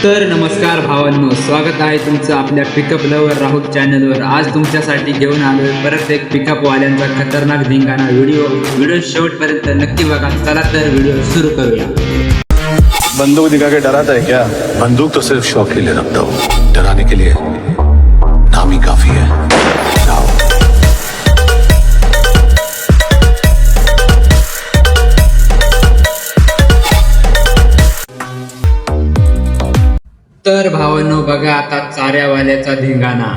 तर नमस्कार भावांनो, स्वागत आहे तुमचं आपल्या पिकअप लवर राहुल चॅनलवर। आज तुमच्यासाठी घेऊन आलोय परत एक पिकअप वाल्यांचा खतरनाक धिंगाणा व्हिडिओ शेवटपर्यंत नक्की बघा। चला तर व्हिडिओ सुरू करूया। बंदूक दिखा के डराता है क्या? बंदूक तो सिर्फ शौक के लिए रखता हूँ, डराने के लिए नाम ही काफी है। आओ। तर भावांनो बघा आता चाऱ्यावाल्याचा धिंगाणा।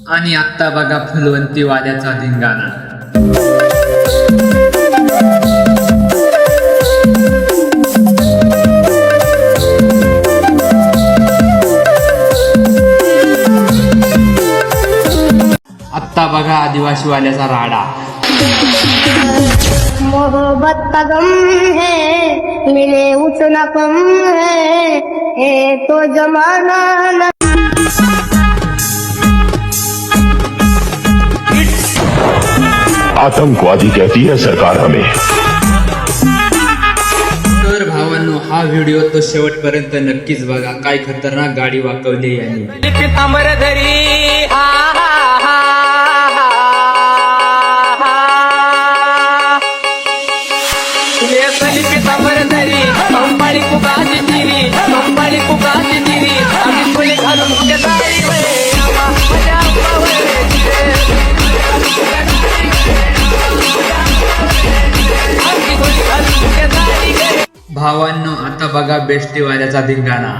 आणि आता बघा फुलवंती वाल्याचा धिंगाणा। आता बघा आदिवासी वाल्याचा राडा। मोहब्बत का गम है मिले उतना कम है तो जमाना न आतंकवादी कहती है सरकार हमें। तर भावांनो हा व्हिडिओ तो शेवटपर्यंत नक्कीच बघा। काय खतरनाक गाडी वाकवली यांनी। भावांनो आता बघा बेष्टीवाल्याचा धिंगाणा।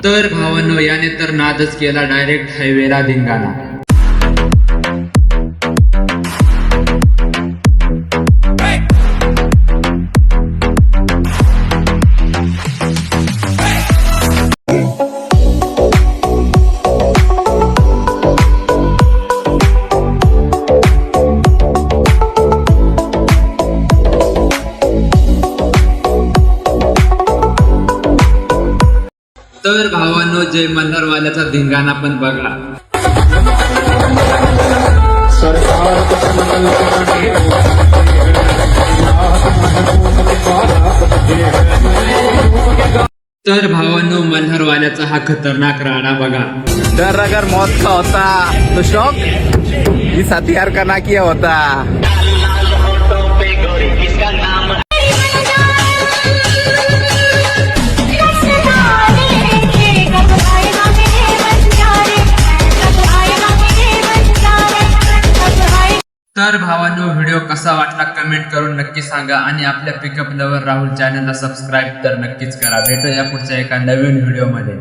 तर भावांनो याने तर नादच केला, डायरेक्ट हायवेला धिंगाणा। तर भावांनो जय मल्हारवाल्याचा धिंगाणा पण बघा। तर भावांनो मल्हारवाल्याचा हा खतरनाक राडा बघा। डर अगर मौत का होता तो शौक इस हथियार का ना किया होता। तर भावांनो व्हिडिओ कसा वाटला कमेंट करून नक्की सांगा आणि आपल्या पिकअप लवर राहुल चॅनलला सबस्क्राईब तर नक्कीच करा। भेटूया पुढच्या एका नवीन व्हिडिओ मध्ये।